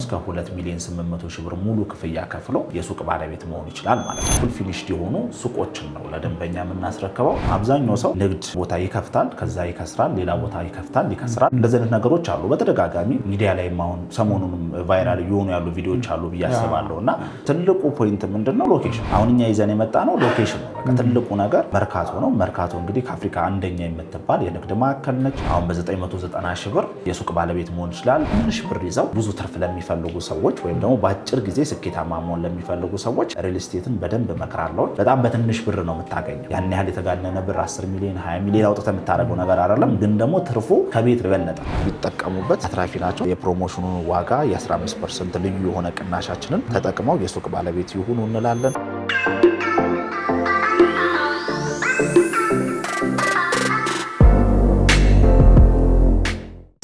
እስከ 2,800,000 ብር ሙሉ ክፍያ ከፍሎ የሱቅ ባለቤት መሆን ይችላል ማለት ነው። ፉል ፊኒሽድ የሆኑ ሱቆችን ነው ለደንበኛ የምናስረክበው። አብዛኛው ሰው ንግድ ቦታ ይከፍታል፣ ከዛ ይከስራል፣ ሌላ ቦታ ይከፍታል፣ ይከስራል። እንደዚህ አይነት ነገሮች አሉ በተደጋጋሚ ሚዲያ ላይ አሁን ሰሞኑንም ቫይራል የሆኑ ያሉ ቪዲዮዎች አሉ ብዬ አስባለሁ። እና ትልቁ ፖይንት ምንድነው? ሎኬሽን። አሁን እኛ ይዘን የመጣ ነው ሎኬሽን ነው። በቃ ትልቁ ነገር መርካቶ ነው። መርካቶ እንግዲህ ከአፍሪካ አንደኛ የምትባል የንግድ ማዕከል ነች። አሁን በ990,000 ብር የሱቅ ባለቤት መሆን ይችላል። ትንሽ ብር ይዘው ብዙ ትርፍ ለሚፈልጉ ሰዎች ወይም ደግሞ በአጭር ጊዜ ስኬታማ መሆን ለሚፈልጉ ሰዎች ሪል ስቴትን በደንብ እመክራለሁ። በጣም በትንሽ ብር ነው የምታገኘው። ያን ያህል የተጋነነ ብር 10 ሚሊዮን 20 ሚሊዮን አውጥተህ የምታደርገው ነገር አይደለም። ግን ደግሞ ትርፉ ከቤት የበለጠ ቢጠቀሙበት አትራፊ ናቸው። የፕሮሞሽኑን ዋጋ የ15% ልዩ የሆነ ቅናሻችንን ተጠቅመው የሱቅ ባለቤት ይሁኑ እንላለን።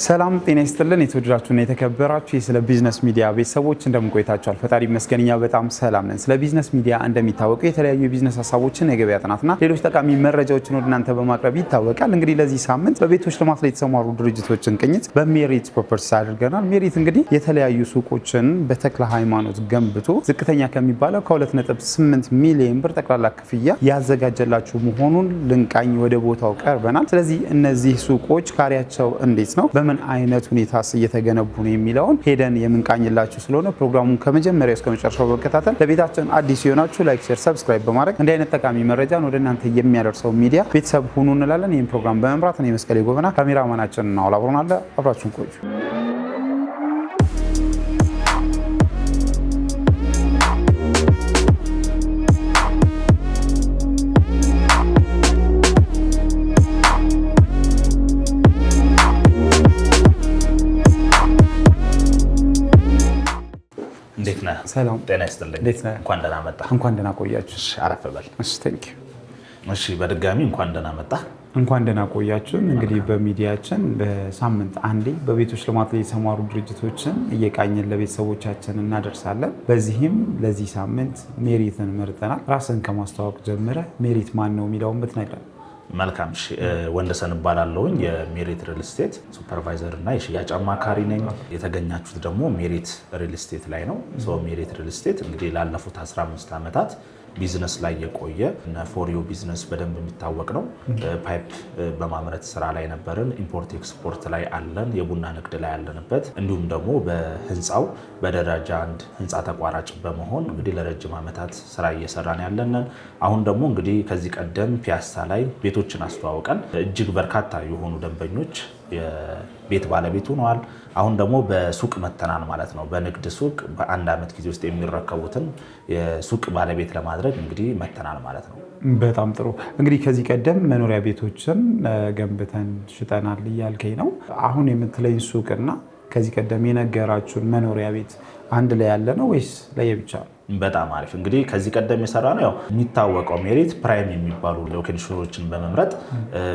ሰላም ጤና ይስጥልን። የተወደዳችሁና የተከበራችሁ ስለ ቢዝነስ ሚዲያ ቤተሰቦች እንደምን ቆይታችኋል? ፈጣሪ ይመስገን እኛ በጣም ሰላም ነን። ስለ ቢዝነስ ሚዲያ እንደሚታወቀው የተለያዩ የቢዝነስ ሀሳቦችን፣ የገበያ ጥናትና ሌሎች ጠቃሚ መረጃዎችን ወደ እናንተ በማቅረብ ይታወቃል። እንግዲህ ለዚህ ሳምንት በቤቶች ልማት ላይ የተሰማሩ ድርጅቶችን ቅኝት በሜሪት ፕሮፐርቲስ አድርገናል። ሜሪት እንግዲህ የተለያዩ ሱቆችን በተክለ ሃይማኖት ገንብቶ ዝቅተኛ ከሚባለው ከ2.8 ሚሊዮን ብር ጠቅላላ ክፍያ ያዘጋጀላችሁ መሆኑን ልንቃኝ ወደ ቦታው ቀርበናል። ስለዚህ እነዚህ ሱቆች ካሬያቸው እንዴት ነው፣ በምን አይነት ሁኔታስ እየተገነቡ ነው የሚለውን ሄደን የምንቃኝላችሁ ስለሆነ ፕሮግራሙን ከመጀመሪያው እስከ መጨረሻው በመከታተል ለቤታችን አዲስ የሆናችሁ ላይክ፣ ሼር፣ ሰብስክራይብ በማድረግ እንዲህ አይነት ጠቃሚ መረጃን ወደ እናንተ የሚያደርሰው ሚዲያ ቤተሰብ ሁኑ እንላለን። ይህን ፕሮግራም በመምራት እኔ መስቀሌ ጎበና፣ ካሜራማናችን እና አብሮን አለ። አብራችሁን ቆዩ። ሰላም ጤና ይስጥልኝ። እንኳን ደህና መጣ። እንኳን ደህና ቆያችሁ። አረፍ በል። እሺ ቴንክ ዩ። እሺ በድጋሚ እንኳን ደህና መጣ። እንኳን ደህና ቆያችሁ። እንግዲህ በሚዲያችን በሳምንት አንዴ በቤቶች ልማት ላይ የተሰማሩ ድርጅቶችን እየቃኘን ለቤተሰቦቻችን እናደርሳለን። በዚህም ለዚህ ሳምንት ሜሪትን መርጠናል። ራስን ከማስተዋወቅ ጀምረ ሜሪት ማን ነው የሚለውን ብትነግረን። መልካም። ወንደሰን እባላለሁኝ የሜሪት ሪል ስቴት ሱፐርቫይዘር እና የሽያጭ አማካሪ ነኝ። የተገኛችሁት ደግሞ ሜሪት ሪል ስቴት ላይ ነው። ሜሪት ሪል ስቴት እንግዲህ ላለፉት 15 ዓመታት ቢዝነስ ላይ የቆየ ፎሪዮ ቢዝነስ በደንብ የሚታወቅ ነው። ፓይፕ በማምረት ስራ ላይ ነበርን። ኢምፖርት ኤክስፖርት ላይ አለን። የቡና ንግድ ላይ ያለንበት፣ እንዲሁም ደግሞ በህንፃው በደረጃ አንድ ህንፃ ተቋራጭ በመሆን እንግዲህ ለረጅም ዓመታት ስራ እየሰራን ያለንን። አሁን ደግሞ እንግዲህ ከዚህ ቀደም ፒያሳ ላይ ቤቶችን አስተዋውቀን እጅግ በርካታ የሆኑ ደንበኞች የቤት ባለቤት ሆነዋል። አሁን ደግሞ በሱቅ መተናል ማለት ነው። በንግድ ሱቅ በአንድ ዓመት ጊዜ ውስጥ የሚረከቡትን የሱቅ ባለቤት ለማድረግ እንግዲህ መተናል ማለት ነው። በጣም ጥሩ። እንግዲህ ከዚህ ቀደም መኖሪያ ቤቶችን ገንብተን ሽጠናል እያልከኝ ነው። አሁን የምትለኝ ሱቅና ከዚህ ቀደም የነገራችሁን መኖሪያ ቤት አንድ ላይ ያለ ነው ወይስ ለየብቻ ነው? በጣም አሪፍ። እንግዲህ ከዚህ ቀደም የሰራ ነው የሚታወቀው ሜሪት ፕራይም የሚባሉ ሎኬሽኖችን በመምረጥ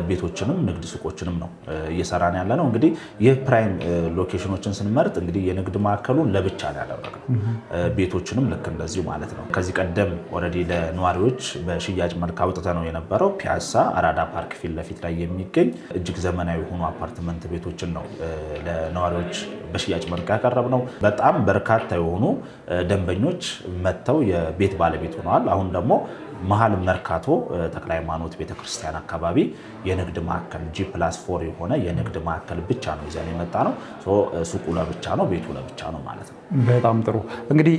ቤቶችንም ንግድ ሱቆችንም ነው እየሰራን ያለ ነው። እንግዲህ ይህ ፕራይም ሎኬሽኖችን ስንመርጥ እንግዲህ የንግድ ማዕከሉን ለብቻ ነው ያደረግነው፣ ቤቶችንም ልክ እንደዚሁ ማለት ነው። ከዚህ ቀደም ኦልሬዲ ለነዋሪዎች በሽያጭ መልክ አውጥተ ነው የነበረው ፒያሳ አራዳ ፓርክ ፊት ለፊት ላይ የሚገኝ እጅግ ዘመናዊ የሆኑ አፓርትመንት ቤቶችን ነው ለነዋሪዎች በሽያጭ መልክ ያቀረብ ነው። በጣም በርካታ የሆኑ ደንበኞች መጥተው የቤት ባለቤት ሆነዋል። አሁን ደግሞ መሀል መርካቶ ተክለ ሃይማኖት ቤተክርስቲያን አካባቢ የንግድ ማዕከል G+4 የሆነ የንግድ ማዕከል ብቻ ነው ይዘን የመጣ ነው። ሱቁ ለብቻ ነው፣ ቤቱ ለብቻ ነው ማለት ነው። በጣም ጥሩ። እንግዲህ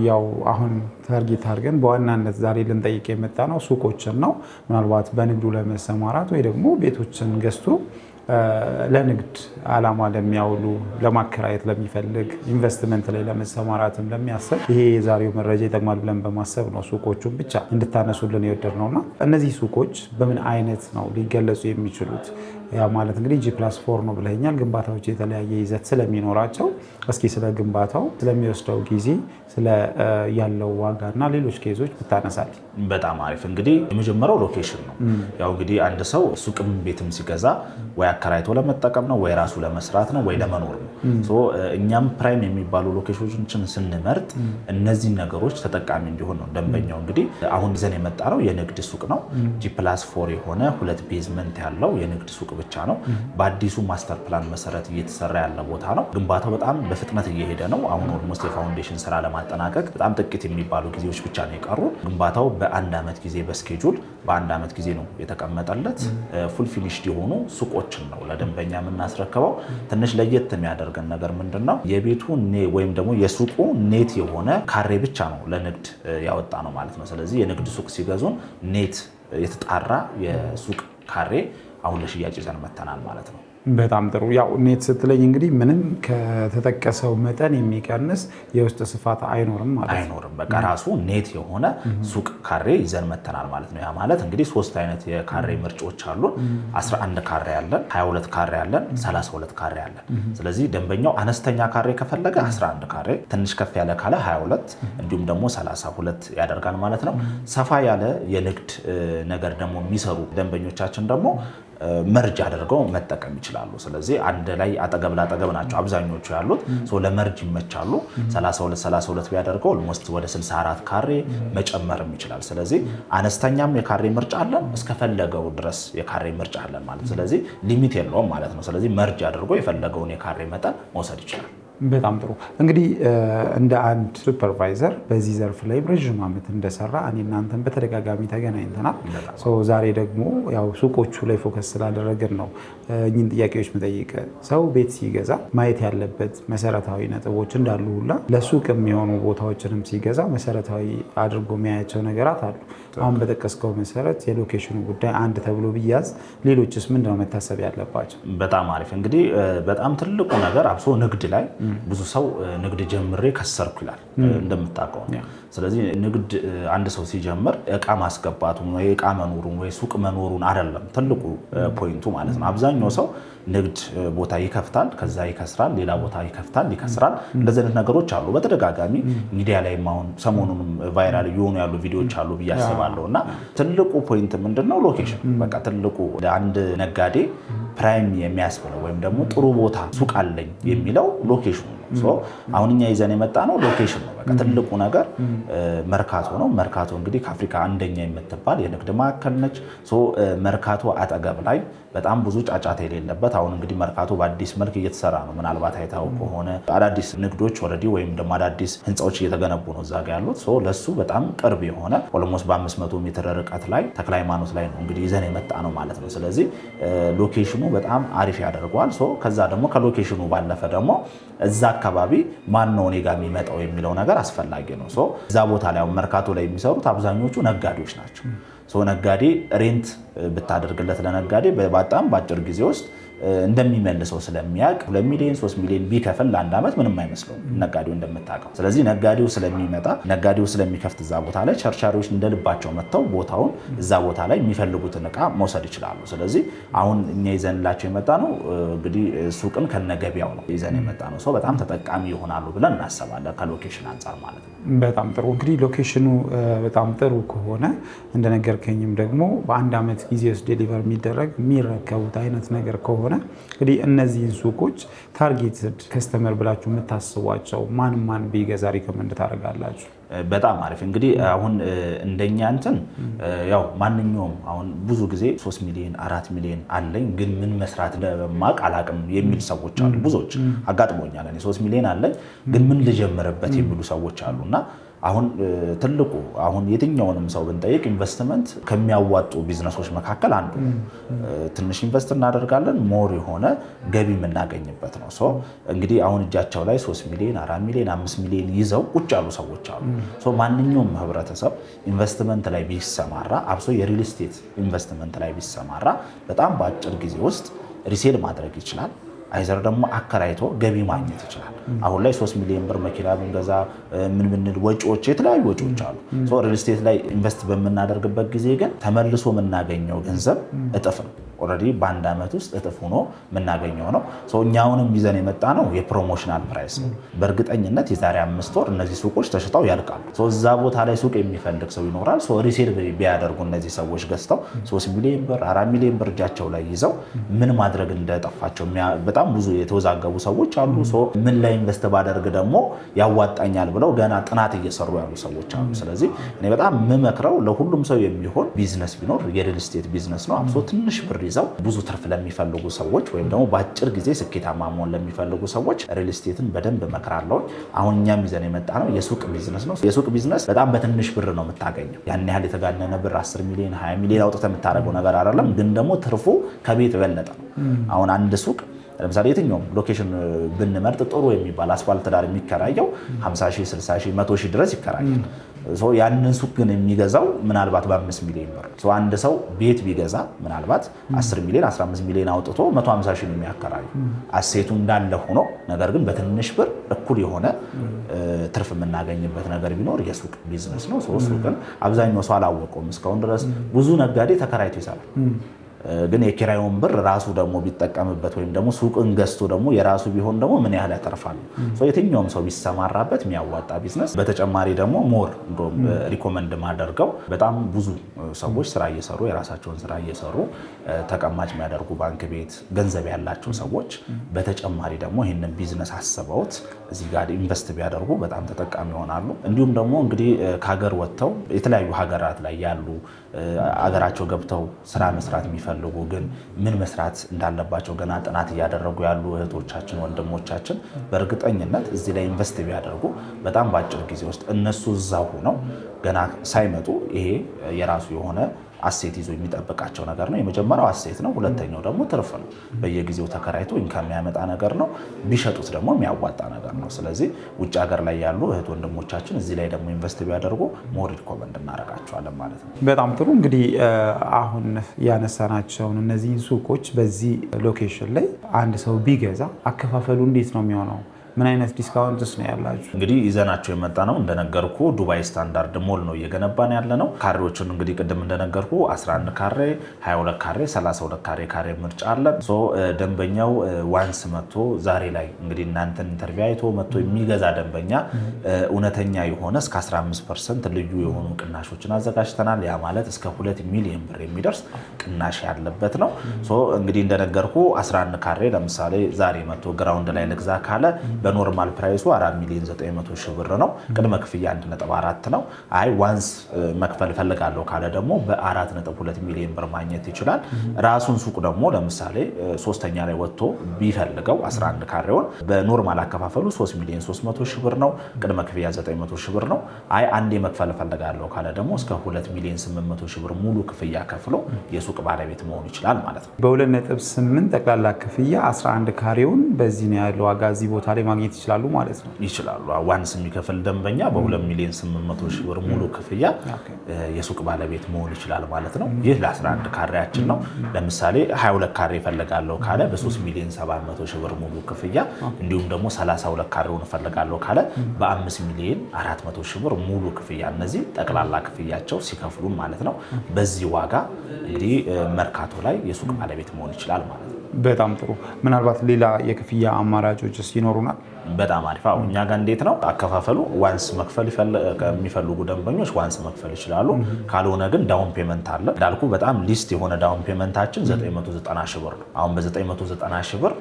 ያው አሁን ታርጌት አድርገን በዋናነት ዛሬ ልንጠይቅ የመጣ ነው ሱቆችን ነው። ምናልባት በንግዱ ለመሰማራት ወይ ደግሞ ቤቶችን ገዝቶ ለንግድ ዓላማ ለሚያውሉ፣ ለማከራየት ለሚፈልግ፣ ኢንቨስትመንት ላይ ለመሰማራትም ለሚያስብ ይሄ የዛሬው መረጃ ይጠቅማል ብለን በማሰብ ነው ሱቆቹን ብቻ እንድታነሱልን የወደድነውና እነዚህ ሱቆች በምን አይነት ነው ሊገለጹ የሚችሉት? ያ ማለት እንግዲህ G+4 ነው ብለኛል። ግንባታዎች የተለያየ ይዘት ስለሚኖራቸው እስኪ ስለ ግንባታው ስለሚወስደው ጊዜ፣ ስለ ያለው ዋጋና ሌሎች ኬዞች ብታነሳል። በጣም አሪፍ። እንግዲህ የመጀመሪያው ሎኬሽን ነው። ያው እንግዲህ አንድ ሰው ሱቅም ቤትም ሲገዛ ወይ አከራይቶ ለመጠቀም ነው ወይ ራሱ ለመስራት ነው ወይ ለመኖር ነው። እኛም ፕራይም የሚባሉ ሎኬሽኖችን ስንመርጥ እነዚህን ነገሮች ተጠቃሚ እንዲሆን ነው ደንበኛው። እንግዲህ አሁን ይዘን የመጣ ነው የንግድ ሱቅ ነው። G+4 የሆነ 2 ቤዝመንት ያለው የንግድ ሱቅ ብቻ ነው። በአዲሱ ማስተር ፕላን መሰረት እየተሰራ ያለ ቦታ ነው። ግንባታው በጣም በፍጥነት እየሄደ ነው። አሁን ኦልሞስት የፋውንዴሽን ስራ ለማጠናቀቅ በጣም ጥቂት የሚባሉ ጊዜዎች ብቻ ነው የቀሩ። ግንባታው በአንድ ዓመት ጊዜ በስኬጁል በአንድ ዓመት ጊዜ ነው የተቀመጠለት። ፉል ፊኒሽድ የሆኑ ሱቆችን ነው ለደንበኛ የምናስረክበው። ትንሽ ለየት የሚያደርገን ነገር ምንድነው? የቤቱ ወይም ደግሞ የሱቁ ኔት የሆነ ካሬ ብቻ ነው ለንግድ ያወጣ ነው ማለት ነው። ስለዚህ የንግድ ሱቅ ሲገዙን ኔት የተጣራ የሱቅ ካሬ አሁን ለሽያጭ ይዘን መተናል ማለት ነው። በጣም ጥሩ። ያው ኔት ስትለኝ እንግዲህ ምንም ከተጠቀሰው መጠን የሚቀንስ የውስጥ ስፋት አይኖርም ማለት ነው። አይኖርም። በቃ ራሱ ኔት የሆነ ሱቅ ካሬ ይዘን መተናል ማለት ነው። ያ ማለት እንግዲህ 3 አይነት የካሬ ምርጫዎች አሉ። 11 ካሬ አለን፣ 22 ካሬ አለን፣ 32 ካሬ አለን። ስለዚህ ደንበኛው አነስተኛ ካሬ ከፈለገ 11 ካሬ፣ ትንሽ ከፍ ያለ ካለ 22 እንዲሁም ደግሞ 32 ያደርጋል ማለት ነው። ሰፋ ያለ የንግድ ነገር ደግሞ የሚሰሩ ደንበኞቻችን ደግሞ መርጅ አድርገው መጠቀም ይችላሉ። ስለዚህ አንድ ላይ አጠገብ ላጠገብ ናቸው አብዛኞቹ ያሉት። ለመርጅ ይመቻሉ። 32 ቢያደርገው ኦልሞስት ወደ 64 ካሬ መጨመርም ይችላል። ስለዚህ አነስተኛም የካሬ ምርጫ አለን፣ እስከፈለገው ድረስ የካሬ ምርጫ አለን ማለት። ስለዚህ ሊሚት የለውም ማለት ነው። ስለዚህ መርጅ አድርጎ የፈለገውን የካሬ መጠን መውሰድ ይችላል። በጣም ጥሩ። እንግዲህ እንደ አንድ ሱፐርቫይዘር በዚህ ዘርፍ ላይ ረዥም ዓመት እንደሰራ እኔ እናንተን በተደጋጋሚ ተገናኝተናል። ዛሬ ደግሞ ያው ሱቆቹ ላይ ፎከስ ስላደረግን ነው እኚህን ጥያቄዎች መጠየቅ። ሰው ቤት ሲገዛ ማየት ያለበት መሰረታዊ ነጥቦች እንዳሉ ሁላ ለሱቅ የሚሆኑ ቦታዎችንም ሲገዛ መሰረታዊ አድርጎ የሚያያቸው ነገራት አሉ። አሁን በጠቀስከው መሰረት የሎኬሽኑ ጉዳይ አንድ ተብሎ ቢያዝ ሌሎችስ ምንድነው መታሰብ ያለባቸው? በጣም አሪፍ። እንግዲህ በጣም ትልቁ ነገር አብሶ ንግድ ላይ ብዙ ሰው ንግድ ጀምሬ ከሰርኩ ይላል እንደምታውቀው። ስለዚህ ንግድ አንድ ሰው ሲጀምር እቃ ማስገባቱን ወይ እቃ መኖሩን ወይ ሱቅ መኖሩን አይደለም ትልቁ ፖይንቱ ማለት ነው። አብዛኛው ሰው ንግድ ቦታ ይከፍታል፣ ከዛ ይከስራል፣ ሌላ ቦታ ይከፍታል፣ ይከስራል። እንደዚህ አይነት ነገሮች አሉ በተደጋጋሚ ሚዲያ ላይ አሁን ሰሞኑንም ቫይራል እየሆኑ ያሉ ቪዲዮዎች አሉ ብዬ አስባለሁ። እና ትልቁ ፖይንት ምንድነው? ሎኬሽን። በቃ ትልቁ አንድ ነጋዴ ፕራይም የሚያስብለው ወይም ደግሞ ጥሩ ቦታ ሱቅ አለኝ የሚለው ሎኬሽኑ ነው። አሁን እኛ ይዘን የመጣ ነው ሎኬሽን ነው። በቃ ትልቁ ነገር መርካቶ ነው። መርካቶ እንግዲህ ከአፍሪካ አንደኛ የምትባል የንግድ ማዕከል ነች። መርካቶ አጠገብ ላይ በጣም ብዙ ጫጫታ የሌለበት አሁን እንግዲህ መርካቶ በአዲስ መልክ እየተሰራ ነው። ምናልባት አይታው ከሆነ አዳዲስ ንግዶች ኦልሬዲ ወይም ደግሞ አዳዲስ ህንፃዎች እየተገነቡ ነው እዛ ጋር ያሉት። ለሱ በጣም ቅርብ የሆነ ኦልሞስት በ500 ሜትር ርቀት ላይ ተክለ ሃይማኖት ላይ ነው እንግዲህ ይዘን የመጣ ነው ማለት ነው። ስለዚህ ሎኬሽኑ በጣም አሪፍ ያደርገዋል። ከዛ ደግሞ ከሎኬሽኑ ባለፈ ደግሞ እዛ አካባቢ ማን ነው እኔ ጋር የሚመጣው የሚለው ነገር አስፈላጊ ነው። እዛ ቦታ ላይ መርካቶ ላይ የሚሰሩት አብዛኞቹ ነጋዴዎች ናቸው። ነጋዴ ሬንት ብታደርግለት ለነጋዴ በጣም በአጭር ጊዜ ውስጥ እንደሚመልሰው ስለሚያውቅ 2 ሚሊዮን 3 ሚሊዮን ቢከፍል ለአንድ ዓመት ምንም አይመስለውም ነጋዴው እንደምታውቀው። ስለዚህ ነጋዴው ስለሚመጣ ነጋዴው ስለሚከፍት እዛ ቦታ ላይ ቸርቻሪዎች እንደልባቸው መጥተው ቦታውን እዛ ቦታ ላይ የሚፈልጉትን እቃ መውሰድ ይችላሉ። ስለዚህ አሁን እኛ ይዘንላቸው የመጣ ነው እንግዲህ ሱቅን ከነገቢያው ነው ይዘን የመጣ ነው። በጣም ተጠቃሚ ይሆናሉ ብለን እናስባለን ከሎኬሽን አንጻር ማለት ነው። በጣም ጥሩ። እንግዲህ ሎኬሽኑ በጣም ጥሩ ከሆነ እንደነገርከኝም ደግሞ በአንድ ዓመት ጊዜ ውስጥ ዴሊቨር የሚደረግ የሚረከቡት አይነት ነገር ከሆነ እንግዲህ እነዚህን ሱቆች ታርጌትድ ከስተመር ብላችሁ የምታስቧቸው ማን ቢገዛ ሪኮመንድ ታደርጋላችሁ? በጣም አሪፍ። እንግዲህ አሁን እንደኛ እንትን ያው ማንኛውም አሁን ብዙ ጊዜ 3 ሚሊዮን 4 ሚሊዮን አለኝ ግን ምን መስራት ለማቅ አላቅም የሚል ሰዎች አሉ። ብዙዎች አጋጥሞኛል። እኔ 3 ሚሊዮን አለኝ ግን ምን ልጀምርበት የሚሉ ሰዎች አሉና አሁን ትልቁ አሁን የትኛውንም ሰው ብንጠይቅ ኢንቨስትመንት ከሚያዋጡ ቢዝነሶች መካከል አንዱ ትንሽ ኢንቨስት እናደርጋለን ሞር የሆነ ገቢ የምናገኝበት ነው። እንግዲህ አሁን እጃቸው ላይ 3 ሚሊዮን 4 ሚሊዮን 5 ሚሊዮን ይዘው ቁጭ ያሉ ሰዎች አሉ። ማንኛውም ህብረተሰብ ኢንቨስትመንት ላይ ቢሰማራ አብሶ የሪል ስቴት ኢንቨስትመንት ላይ ቢሰማራ በጣም በአጭር ጊዜ ውስጥ ሪሴል ማድረግ ይችላል። አይዘር ደግሞ አከራይቶ ገቢ ማግኘት ይችላል። አሁን ላይ 3 ሚሊዮን ብር መኪና ብንገዛ ምን ብንል ወጪዎች የተለያዩ ወጪዎች አሉ። ሪል ስቴት ላይ ኢንቨስት በምናደርግበት ጊዜ ግን ተመልሶ የምናገኘው ገንዘብ እጥፍ ነው። ኦልሬዲ በአንድ ዓመት ውስጥ እጥፍ ሆኖ የምናገኘው ነው። እኛውንም ይዘን የመጣ ነው የፕሮሞሽናል ፕራይስ ነው። በእርግጠኝነት የዛሬ 5 ወር እነዚህ ሱቆች ተሽጠው ያልቃሉ። እዛ ቦታ ላይ ሱቅ የሚፈልግ ሰው ይኖራል። ሪሴል ቢያደርጉ እነዚህ ሰዎች ገዝተው 3 ሚሊዮን ብር 4 ሚሊዮን ብር እጃቸው ላይ ይዘው ምን ማድረግ እንደጠፋቸው በጣም በጣም ብዙ የተወዛገቡ ሰዎች አሉ። ምን ላይ ኢንቨስት ባደርግ ደግሞ ያዋጣኛል ብለው ገና ጥናት እየሰሩ ያሉ ሰዎች አሉ። ስለዚህ እኔ በጣም የምመክረው ለሁሉም ሰው የሚሆን ቢዝነስ ቢኖር የሪል ስቴት ቢዝነስ ነው። አብሶ ትንሽ ብር ይዘው ብዙ ትርፍ ለሚፈልጉ ሰዎች ወይም ደግሞ በአጭር ጊዜ ስኬታማ መሆን ለሚፈልጉ ሰዎች ሪል ስቴትን በደንብ እመክራለሁ። አሁን እኛም ይዘን የመጣ ነው የሱቅ ቢዝነስ ነው። የሱቅ ቢዝነስ በጣም በትንሽ ብር ነው የምታገኘው። ያን ያህል የተጋነነ ብር 10 ሚሊዮን 20 ሚሊዮን አውጥተህ የምታደርገው ነገር አይደለም። ግን ደግሞ ትርፉ ከቤት የበለጠ ነው። አሁን አንድ ሱቅ ለምሳሌ የትኛውም ሎኬሽን ብንመርጥ ጥሩ የሚባል አስፋልት ዳር የሚከራየው 50 ሺህ 60 ሺህ 100 ሺህ ድረስ ይከራያል። ያንን ሱቅ ግን የሚገዛው ምናልባት በ5 ሚሊዮን ብር። አንድ ሰው ቤት ቢገዛ ምናልባት 10 ሚሊዮን 15 ሚሊዮን አውጥቶ 150 ሺህ ነው የሚያከራዩ። አሴቱ እንዳለ ሆኖ ነገር ግን በትንሽ ብር እኩል የሆነ ትርፍ የምናገኝበት ነገር ቢኖር የሱቅ ቢዝነስ ነው። ሱቅን አብዛኛው ሰው አላወቀውም እስካሁን ድረስ። ብዙ ነጋዴ ተከራይቶ ይሰራል። ግን የኪራዩን ብር ራሱ ደግሞ ቢጠቀምበት ወይም ደግሞ ሱቅን ገዝቶ ደግሞ የራሱ ቢሆን ደግሞ ምን ያህል ያተርፋል። የትኛውም ሰው ቢሰማራበት የሚያዋጣ ቢዝነስ። በተጨማሪ ደግሞ ሞር እንደውም ሪኮመንድ ማደርገው በጣም ብዙ ሰዎች ስራ እየሰሩ የራሳቸውን ስራ እየሰሩ ተቀማጭ የሚያደርጉ ባንክ ቤት ገንዘብ ያላቸው ሰዎች በተጨማሪ ደግሞ ይህንን ቢዝነስ አስበውት እዚህ ጋር ኢንቨስት ቢያደርጉ በጣም ተጠቃሚ ይሆናሉ። እንዲሁም ደግሞ እንግዲህ ከሀገር ወጥተው የተለያዩ ሀገራት ላይ ያሉ አገራቸው ገብተው ስራ መስራት የሚፈልጉ ግን ምን መስራት እንዳለባቸው ገና ጥናት እያደረጉ ያሉ እህቶቻችን ወንድሞቻችን በእርግጠኝነት እዚህ ላይ ኢንቨስት ቢያደርጉ በጣም በአጭር ጊዜ ውስጥ እነሱ እዛው ሆነው ገና ሳይመጡ ይሄ የራሱ የሆነ አሴት ይዞ የሚጠብቃቸው ነገር ነው። የመጀመሪያው አሴት ነው። ሁለተኛው ደግሞ ትርፍ ነው። በየጊዜው ተከራይቶ ኢንካም የሚያመጣ ነገር ነው። ቢሸጡት ደግሞ የሚያዋጣ ነገር ነው። ስለዚህ ውጭ ሀገር ላይ ያሉ እህት ወንድሞቻችን እዚህ ላይ ደግሞ ኢንቨስት ቢያደርጉ ሞር ሪኮመንድ እናደርጋቸዋለን ማለት ነው። በጣም ጥሩ። እንግዲህ አሁን ያነሳናቸውን እነዚህን ሱቆች በዚህ ሎኬሽን ላይ አንድ ሰው ቢገዛ አከፋፈሉ እንዴት ነው የሚሆነው? ምን አይነት ዲስካውንትስ ነው ያላችሁ? እንግዲህ ይዘናቸው የመጣ ነው እንደነገርኩ ዱባይ ስታንዳርድ ሞል ነው እየገነባን ያለ ነው። ካሬዎቹን እንግዲህ ቅድም እንደነገርኩ 11 ካሬ፣ 22 ካሬ፣ 32 ካሬ ምርጫ አለ። ደንበኛው ዋንስ መጥቶ ዛሬ ላይ እንግዲህ እናንተን ኢንተርቪው አይቶ መጥቶ የሚገዛ ደንበኛ እውነተኛ የሆነ እስከ 15% ልዩ የሆኑ ቅናሾችን አዘጋጅተናል። ያ ማለት እስከ 2 ሚሊዮን ብር የሚደርስ ቅናሽ ያለበት ነው። እንግዲህ እንደነገርኩ 11 ካሬ ለምሳሌ ዛሬ መጥቶ ግራውንድ ላይ ልግዛ ካለ በኖርማል ፕራይሱ 4 ሚሊዮን 900 ሺህ ብር ነው። ቅድመ ክፍያ 1.4 ነው። አይ ዋንስ መክፈል ፈልጋለሁ ካለ ደግሞ በ4.2 ሚሊዮን ብር ማግኘት ይችላል። ራሱን ሱቅ ደግሞ ለምሳሌ ሶስተኛ ላይ ወጥቶ ቢፈልገው 11 ካሬውን በኖርማል አከፋፈሉ 3 ሚሊዮን 300 ሺህ ብር ነው። ቅድመ ክፍያ 900 ሺህ ብር ነው። አይ አንዴ መክፈል ፈልጋለሁ ካለ ደግሞ እስከ 2 ሚሊዮን 800 ሺህ ብር ሙሉ ክፍያ ከፍሎ የሱቅ ባለቤት መሆን ይችላል ማለት ነው። በ2.8 ጠቅላላ ክፍያ 11 ካሬውን በዚህ ነው ያለው ዋጋ እዚህ ቦታ ላይ ማግኘት ይችላሉ ማለት ነው። ይችላሉ። ዋንስ የሚከፍል ደንበኛ በ2 ሚሊዮን 800 ሺህ ብር ሙሉ ክፍያ የሱቅ ባለቤት መሆን ይችላል ማለት ነው። ይህ ለ11 ካሬያችን ነው። ለምሳሌ 22 ካሬ እፈልጋለሁ ካለ በ3 ሚሊዮን 700 ሺህ ብር ሙሉ ክፍያ፣ እንዲሁም ደግሞ 32 ካሬውን እፈልጋለሁ ካለ በ5 ሚሊዮን 400 ሺህ ብር ሙሉ ክፍያ። እነዚህ ጠቅላላ ክፍያቸው ሲከፍሉ ማለት ነው። በዚህ ዋጋ እንግዲህ መርካቶ ላይ የሱቅ ባለቤት መሆን ይችላል ማለት ነው። በጣም ጥሩ። ምናልባት ሌላ የክፍያ አማራጮችስ ይኖሩናል? በጣም አሪፍ። እኛ ጋር እንዴት ነው አከፋፈሉ? ዋንስ መክፈል የሚፈልጉ ደንበኞች ዋንስ መክፈል ይችላሉ። ካልሆነ ግን ዳውን ፔመንት አለ። እንዳልኩ በጣም ሊስት የሆነ ዳውን ፔመንታችን 990 ሺህ ብር ነው። አሁን በ990 ሺህ ብር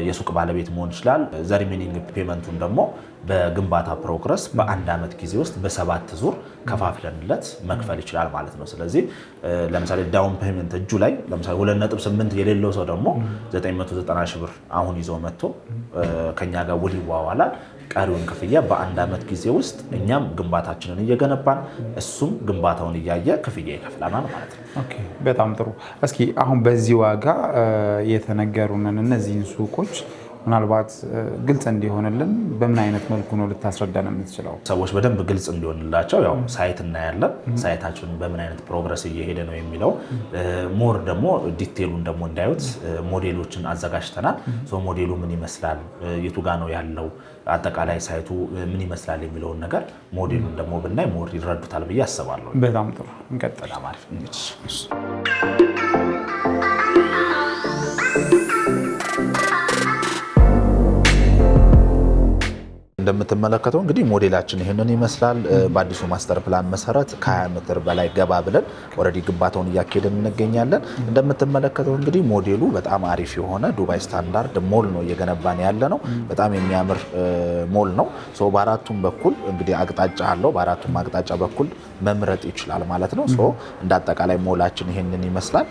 የሱቅ ባለቤት መሆን ይችላል። ዘሪሜኒንግ ፔመንቱን ደግሞ በግንባታ ፕሮግረስ በአንድ ዓመት ጊዜ ውስጥ በ7 ዙር ከፋፍለንለት መክፈል ይችላል ማለት ነው። ስለዚህ ለምሳሌ ዳውን ፔመንት እጁ ላይ ለምሳሌ 2.8 የሌለው ሰው ደግሞ 990 ሺህ ብር አሁን ይዞ መጥቶ ከኛ ጋር ውል ይዋዋላል። ቀሪውን ክፍያ በአንድ ዓመት ጊዜ ውስጥ እኛም ግንባታችንን እየገነባን እሱም ግንባታውን እያየ ክፍያ ይከፍላናል ማለት ነው። ኦኬ፣ በጣም ጥሩ። እስኪ አሁን በዚህ ዋጋ የተነገሩንን እነዚህን ሱቆች ምናልባት ግልጽ እንዲሆንልን በምን አይነት መልኩ ነው ልታስረዳን የምትችለው? ሰዎች በደንብ ግልጽ እንዲሆንላቸው ያው ሳይት እናያለን። ሳይታችን በምን አይነት ፕሮግረስ እየሄደ ነው የሚለው ሞር ደግሞ ዲቴሉን ደግሞ እንዳዩት ሞዴሎችን አዘጋጅተናል። ሞዴሉ ምን ይመስላል፣ የቱ ጋ ነው ያለው፣ አጠቃላይ ሳይቱ ምን ይመስላል የሚለውን ነገር ሞዴሉን ደግሞ ብናይ ሞር ይረዱታል ብዬ አስባለሁ። በጣም ጥሩ፣ እንቀጥል። እንደምትመለከተው እንግዲህ ሞዴላችን ይሄንን ይመስላል። በአዲሱ ማስተር ፕላን መሰረት ከ20 ሜትር በላይ ገባ ብለን ኦሬዲ ግንባታውን እያካሄድን እንገኛለን። እንደምትመለከተው እንግዲህ ሞዴሉ በጣም አሪፍ የሆነ ዱባይ ስታንዳርድ ሞል ነው እየገነባን ያለ ነው። በጣም የሚያምር ሞል ነው። ሶ በአራቱም በኩል እንግዲህ አቅጣጫ አለው። በአራቱም አቅጣጫ በኩል መምረጥ ይችላል ማለት ነው። ሶ እንደ አጠቃላይ ሞላችን ይሄንን ይመስላል።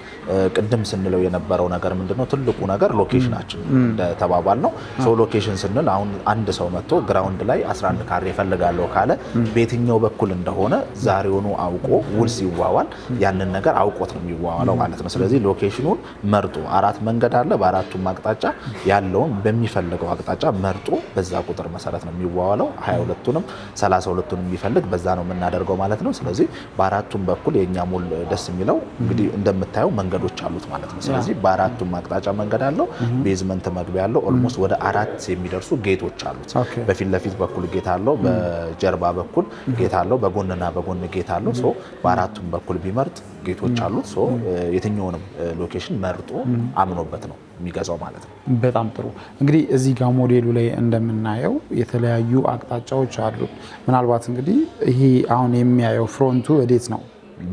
ቅድም ስንለው የነበረው ነገር ምንድነው? ትልቁ ነገር ሎኬሽናችን እንደተባባል ነው። ሶ ሎኬሽን ስንል አሁን አንድ ሰው መጥቶ ግራውንድ ላይ 11 ካሬ ይፈልጋለሁ ካለ በየትኛው በኩል እንደሆነ ዛሬውኑ አውቆ ውል ሲዋዋል ያንን ነገር አውቆት ነው የሚዋዋለው ማለት ነው። ስለዚህ ሎኬሽኑን መርጦ አራት መንገድ አለ። በአራቱም አቅጣጫ ያለውን በሚፈልገው አቅጣጫ መርጦ በዛ ቁጥር መሰረት ነው የሚዋዋለው። 22ቱንም 32ቱንም የሚፈልግ በዛ ነው የምናደርገው ማለት ነው። ስለዚህ በአራቱም በኩል የኛ ሞል ደስ የሚለው እንግዲህ እንደምታየው መንገዶች አሉት ማለት ነው። ስለዚህ በአራቱም አቅጣጫ መንገድ አለው። ቤዝመንት መግቢያ አለው። ኦልሞስት ወደ 4 የሚደርሱ ጌቶች አሉት። በፊት ለፊት በኩል ጌት አለው፣ በጀርባ በኩል ጌት አለው፣ በጎንና በጎን ጌት አለው። ሶ በአራቱም በኩል ቢመርጥ ጌቶች አሉት። ሶ የትኛውንም ሎኬሽን መርጦ አምኖበት ነው የሚገዛው ማለት ነው። በጣም ጥሩ። እንግዲህ እዚህ ጋር ሞዴሉ ላይ እንደምናየው የተለያዩ አቅጣጫዎች አሉ። ምናልባት እንግዲህ ይሄ አሁን የሚያየው ፍሮንቱ ወዴት ነው?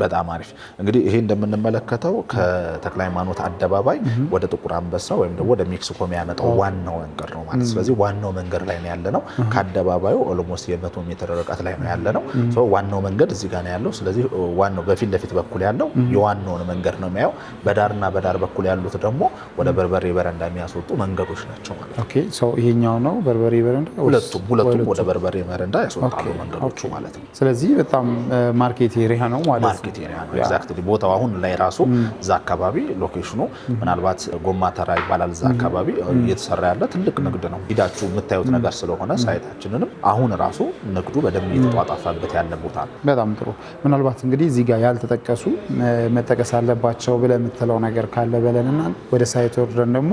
በጣም አሪፍ እንግዲህ ይሄ እንደምንመለከተው ከተክለ ሃይማኖት አደባባይ ወደ ጥቁር አንበሳ ወይም ደግሞ ወደ ሜክሲኮ የሚያመጣው ዋናው መንገድ ነው ማለት። ስለዚህ ዋናው መንገድ ላይ ነው ያለነው። ከአደባባዩ ኦልሞስት የ100 ሜትር ርቀት ላይ ነው ያለነው። ሶ ዋናው መንገድ እዚህ ጋር ነው ያለው። ስለዚህ ዋናው በፊት ለፊት በኩል ያለው የዋናውን መንገድ ነው የሚያየው። በዳርና በዳር በኩል ያሉት ደግሞ ወደ በርበሬ በረንዳ የሚያስወጡ መንገዶች ናቸው ማለት ነው። ኦኬ ሶ ይሄኛው ነው በርበሬ በረንዳ። ሁለቱም ወደ በርበሬ በረንዳ ያስወጣሉ መንገዶቹ ማለት ነው። ስለዚህ በጣም ማርኬት ኤሪያ ነው ማለት ነው። ማርኬት ኤሪያ ነው ኤግዛክትሊ። ቦታው አሁን ላይ ራሱ እዛ አካባቢ ሎኬሽኑ ምናልባት ጎማ ተራ ይባላል። እዛ አካባቢ እየተሰራ ያለ ትልቅ ንግድ ነው። ሂዳችሁ የምታዩት ነገር ስለሆነ ሳይታችንንም አሁን ራሱ ንግዱ በደንብ እየተጧጧፈበት ያለ ቦታ ነው። በጣም ጥሩ። ምናልባት እንግዲህ እዚህ ጋር ያልተጠቀሱ መጠቀስ አለባቸው ብለህ የምትለው ነገር ካለ በለንና ወደ ሳይት ወርደን ደግሞ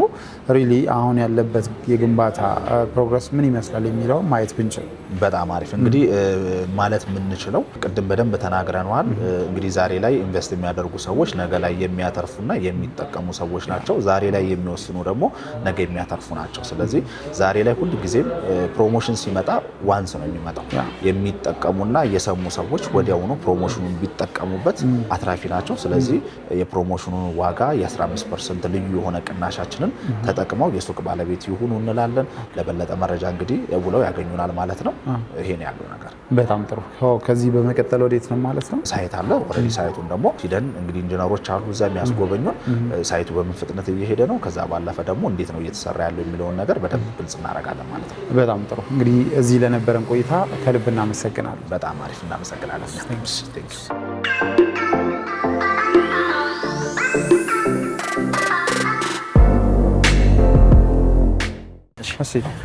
ሪሊ አሁን ያለበት የግንባታ ፕሮግረስ ምን ይመስላል የሚለው ማየት ብንችል በጣም አሪፍ። እንግዲህ ማለት የምንችለው ቅድም በደንብ ተናግረነዋል። እንግዲህ ዛሬ ላይ ኢንቨስት የሚያደርጉ ሰዎች ነገ ላይ የሚያተርፉና የሚጠቀሙ ሰዎች ናቸው። ዛሬ ላይ የሚወስኑ ደግሞ ነገ የሚያተርፉ ናቸው። ስለዚህ ዛሬ ላይ ሁሉ ጊዜም ፕሮሞሽን ሲመጣ ዋንስ ነው የሚመጣው። የሚጠቀሙና የሰሙ ሰዎች ወዲያውኑ ፕሮሞሽኑን ቢጠቀሙበት አትራፊ ናቸው። ስለዚህ የፕሮሞሽኑን ዋጋ የ15% ልዩ የሆነ ቅናሻችንን ተጠቅመው የሱቅ ባለቤት ይሁኑ እንላለን። ለበለጠ መረጃ እንግዲህ ደውለው ያገኙናል ማለት ነው። ይሄን ያለው ነገር በጣም ጥሩ። ከዚህ በመቀጠል ወዴት ነው ማለት ነው? ሳይት አለ። ኦልሬዲ ሳይቱን ደግሞ ሂደን እንግዲህ ኢንጂነሮች አሉ እዛ የሚያስጎበኙን ሳይቱ በምን ፍጥነት እየሄደ ነው፣ ከዛ ባለፈ ደግሞ እንዴት ነው እየተሰራ ያለው የሚለውን ነገር በደንብ ግልጽ እናደርጋለን ማለት ነው። በጣም ጥሩ። እንግዲህ እዚህ ለነበረን ቆይታ ከልብ እናመሰግናለን። በጣም አሪፍ እናመሰግናለን።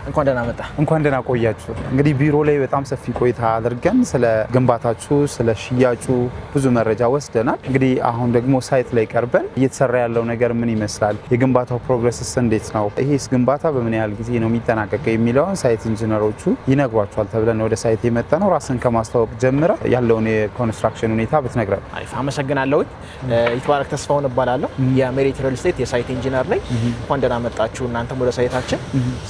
እንኳን ደህና መጣ። እንኳን ደህና ቆያችሁ። እንግዲህ ቢሮ ላይ በጣም ሰፊ ቆይታ አድርገን ስለ ግንባታችሁ፣ ስለ ሽያጩ ብዙ መረጃ ወስደናል። እንግዲህ አሁን ደግሞ ሳይት ላይ ቀርበን እየተሰራ ያለው ነገር ምን ይመስላል፣ የግንባታው ፕሮግረስስ እንዴት ነው፣ ይሄስ ግንባታ በምን ያህል ጊዜ ነው የሚጠናቀቀው የሚለውን ሳይት ኢንጂነሮቹ ይነግሯቸዋል ተብለን ወደ ሳይት የመጣ ነው። ራስን ከማስተዋወቅ ጀምረ ያለውን የኮንስትራክሽን ሁኔታ ብትነግረን። አሪፍ አመሰግናለሁ። ይትባረክ ተስፋውን እባላለሁ። የሜሪት ሪል ስቴት የሳይት ኢንጂነር ነኝ። እንኳን ደህና መጣችሁ እናንተም ወደ ሳይታችን።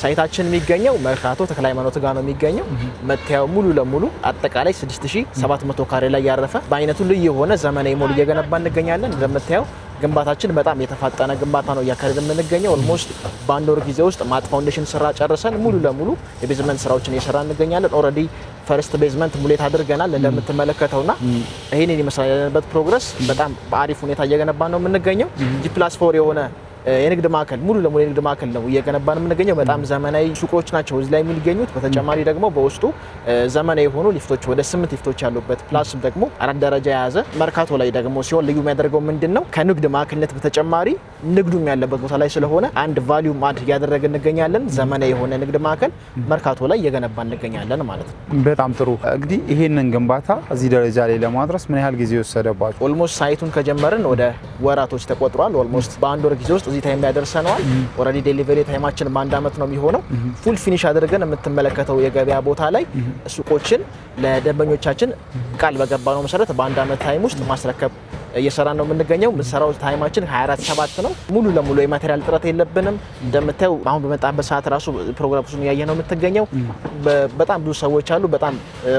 ሳይታችን የሚገኘው መርካቶ ተክለ ሃይማኖት ጋር ነው የሚገኘው። መታየው ሙሉ ለሙሉ አጠቃላይ 6700 ካሬ ላይ ያረፈ በአይነቱ ልዩ የሆነ ዘመናዊ ሞል እየገነባ እንገኛለን። እንደምታየው ግንባታችን በጣም የተፋጠነ ግንባታ ነው እያካሄድን የምንገኘው። ኦልሞስት በአንድ ወር ጊዜ ውስጥ ማት ፋውንዴሽን ስራ ጨርሰን ሙሉ ለሙሉ የቤዝመንት ስራዎችን እየሰራ እንገኛለን። ኦልሬዲ ፈርስት ቤዝመንት ሙሌት አድርገናል እንደምትመለከተውና ይሄንን ይመስላል ያለንበት ፕሮግረስ። በጣም በአሪፍ ሁኔታ እየገነባ ነው የምንገኘው። G+4 የሆነ የንግድ ማዕከል ሙሉ ለሙሉ የንግድ ማዕከል ነው እየገነባን የምንገኘው። በጣም ዘመናዊ ሱቆች ናቸው እዚህ ላይ የሚገኙት። በተጨማሪ ደግሞ በውስጡ ዘመናዊ የሆኑ ሊፍቶች ወደ 8 ሊፍቶች ያሉበት ፕላስም ደግሞ 4 ደረጃ የያዘ መርካቶ ላይ ደግሞ ሲሆን ልዩ የሚያደርገው ምንድነው ከንግድ ማዕከልነት በተጨማሪ ንግዱም ያለበት ቦታ ላይ ስለሆነ አንድ ቫልዩ አድ እያደረገ እንገኛለን። ዘመናዊ የሆነ ንግድ ማዕከል መርካቶ ላይ እየገነባን እንገኛለን ማለት ነው። በጣም ጥሩ። እንግዲህ ይሄንን ግንባታ እዚህ ደረጃ ላይ ለማድረስ ምን ያህል ጊዜ ወሰደባችሁ? ኦልሞስት ሳይቱን ከጀመርን ወደ ወራቶች ተቆጥሯል። ኦልሞስት በአንድ ወር ጊዜ ውስጥ እዚህ ታይም ያደርሰናል። ኦልሬዲ ዴሊቨሪ ታይማችን በአንድ አመት ነው የሚሆነው። ፉል ፊኒሽ አድርገን የምትመለከተው የገበያ ቦታ ላይ ሱቆችን ለደንበኞቻችን ቃል በገባነው መሰረት በአንድ አመት ታይም ውስጥ ማስረከብ እየሰራን ነው የምንገኘው። የምንሰራው ታይማችን 24/7 ነው። ሙሉ ለሙሉ የማቴሪያል እጥረት የለብንም። እንደምታዩ አሁን በመጣበት ሰዓት ራሱ ፕሮግራሙን ያየ ነው የምትገኘው። በጣም ብዙ ሰዎች አሉ፣ በጣም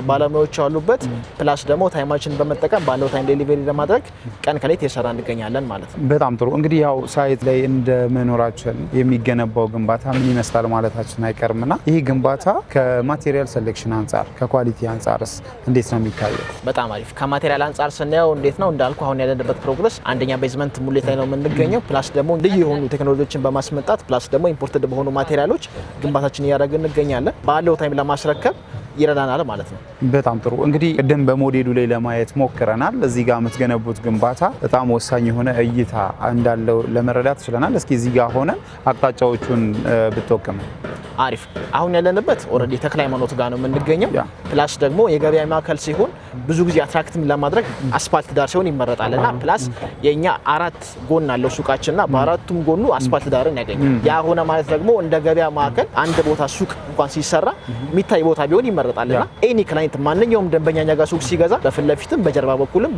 ባለሙያዎች አሉበት። ፕላስ ደግሞ ታይማችን በመጠቀም ባለው ታይም ዴሊቨሪ ለማድረግ ቀን ከሌት እየሰራ እንገኛለን ማለት ነው። በጣም ጥሩ። እንግዲህ ያው ሳይት ላይ እንደ መኖራችን የሚገነባው ግንባታ ምን ይመስላል ማለታችን አይቀርምና ይህ ግንባታ ከማቴሪያል ሴሌክሽን አንጻር ከኳሊቲ አንጻርስ እንዴት ነው የሚታየው? በጣም አሪፍ። ከማቴሪያል አንጻር ስናየው እንዴት ነው እንዳልኩ አሁን ያለንበት ፕሮግረስ አንደኛ ቤዝመንት ሙሌት ላይ ነው የምንገኘው። ፕላስ ደግሞ ልዩ የሆኑ ቴክኖሎጂዎችን በማስመጣት ፕላስ ደግሞ ኢምፖርትድ በሆኑ ማቴሪያሎች ግንባታችን እያደረግን እንገኛለን። ባለው ታይም ለማስረከብ ይረዳናል ማለት ነው። በጣም ጥሩ። እንግዲህ ቅድም በሞዴሉ ላይ ለማየት ሞክረናል። እዚህ ጋር የምትገነቡት ግንባታ በጣም ወሳኝ የሆነ እይታ እንዳለው ለመረዳት ችለናል። እስኪ እዚህ ጋር ሆነ አቅጣጫዎቹን ብትወቅም። አሪፍ። አሁን ያለንበት ኦልሬዲ ተክለ ሃይማኖት ጋር ነው የምንገኘው። ፕላስ ደግሞ የገበያ ማዕከል ሲሆን ብዙ ጊዜ አትራክቲቭ ለማድረግ አስፋልት ዳር ሲሆን ይመረጣልና ፕላስ የኛ 4 ጎን አለው ሱቃችንና በአራቱም ጎኑ አስፋልት ዳርን ያገኛል። ያ ሆነ ማለት ደግሞ እንደ ገበያ ማዕከል አንድ ቦታ ሱቅ እንኳን ሲሰራ የሚታይ ቦታ ቢሆን ይመረጣልና ኤኒ ክላይንት ማንኛውም ደንበኛ ጋር ሱቅ ሲገዛ በፊት ለፊትም በጀርባ በኩልም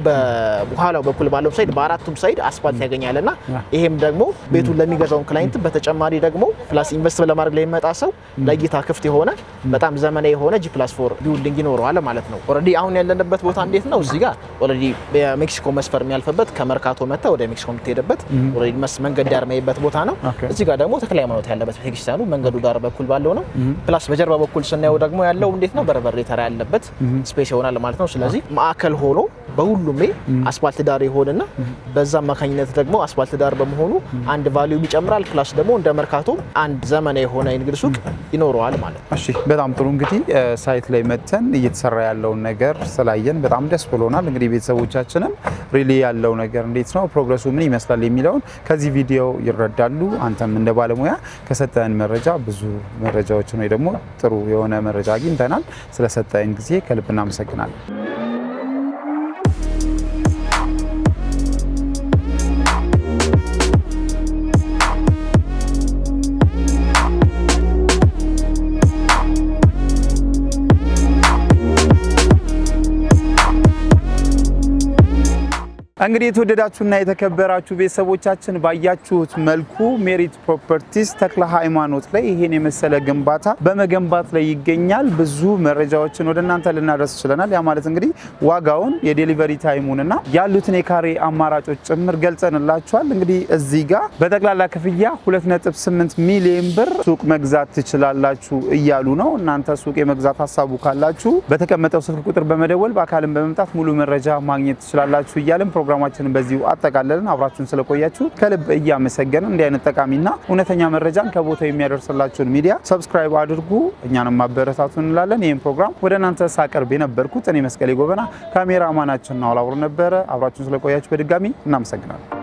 በኋላው በኩል ባለው ሳይድ በአራቱም ሳይድ አስፋልት ያገኛልና ይሄም ደግሞ ቤቱን ለሚገዛውን ክላይንት በተጨማሪ ደግሞ ፕላስ ኢንቨስት ለማድረግ ላይ መጣ ሰው ለእይታ ክፍት የሆነ በጣም ዘመናዊ የሆነ G+4 ቢልዲንግ ይኖረዋል ማለት ነው። ኦልሬዲ አሁን ያለንበት ቦታ እንዴት ነው? እዚህ ጋር ኦልሬዲ በሜክሲኮ መስፈር የሚያልፍበት ከመርካቶ መጣ ወደ ሜክሲኮ የምትሄድበት ኦልሬዲ መንገድ ዳር የሚሄድበት ቦታ ነው። እዚህ ጋር ደግሞ ተክለ ሃይማኖት ያለበት ቤተክርስቲያኑ መንገዱ ዳር በኩል ባለው ነው። ፕላስ በጀርባ በኩል ስናየው ደግሞ ያለው እንዴት ነው? በርበሬ ተራ ያለበት ስፔስ ይሆናል ማለት ነው። ስለዚህ ማዕከል ሆኖ በሁሉም ላይ አስፋልት ዳር ይሆንና በዛ አማካኝነት ደግሞ አስፋልት ዳር በመሆኑ አንድ ቫልዩ ይጨምራል። ፕላስ ደግሞ እንደ መርካቶ አንድ ዘመናዊ የሆነ የንግድ ሱቅ ይኖረዋል ማለት ነው። እሺ በጣም ጥሩ። እንግዲህ ሳይት ላይ መተን እየተሰራ ያለውን ነገር ስላየን በጣም ደስ ብሎናል። እንግዲህ ቤተሰቦቻችንም ሪሊ ያለው ነገር እንዴት ነው ፕሮግረሱ ምን ይመስላል የሚለውን ከዚህ ቪዲዮ ይረዳሉ። አንተም እንደ ባለሙያ ከሰጠን መረጃ ብዙ መረጃዎችን ወይ ደግሞ ጥሩ የሆነ መረጃ አግኝተናል። ስለሰጠን ጊዜ ከልብ እናመሰግናለን። እንግዲህ የተወደዳችሁና የተከበራችሁ ቤተሰቦቻችን ባያችሁት መልኩ ሜሪት ፕሮፐርቲስ ተክለ ሃይማኖት ላይ ይሄን የመሰለ ግንባታ በመገንባት ላይ ይገኛል። ብዙ መረጃዎችን ወደ እናንተ ልናደርስ ችለናል። ያ ማለት እንግዲህ ዋጋውን የዴሊቨሪ ታይሙንና ያሉትን የካሬ አማራጮች ጭምር ገልጸንላችኋል። እንግዲህ እዚህ ጋር በጠቅላላ ክፍያ 2.8 ሚሊዮን ብር ሱቅ መግዛት ትችላላችሁ እያሉ ነው። እናንተ ሱቅ የመግዛት ሀሳቡ ካላችሁ በተቀመጠው ስልክ ቁጥር በመደወል በአካልም በመምጣት ሙሉ መረጃ ማግኘት ትችላላችሁ እያልን ፕሮግራማችንን በዚሁ አጠቃለልን። አብራችሁን ስለቆያችሁ ከልብ እያመሰገንን እንዲህ አይነት ጠቃሚና እውነተኛ መረጃን ከቦታው የሚያደርስላችሁን ሚዲያ ሰብስክራይብ አድርጉ፣ እኛንም ማበረታቱ እንላለን። ይህን ፕሮግራም ወደ እናንተ ሳቀርብ የነበርኩት እኔ መስቀሌ ጎበና፣ ካሜራማናችን ነው አብሮ ነበረ። አብራችሁን ስለቆያችሁ በድጋሚ እናመሰግናለን።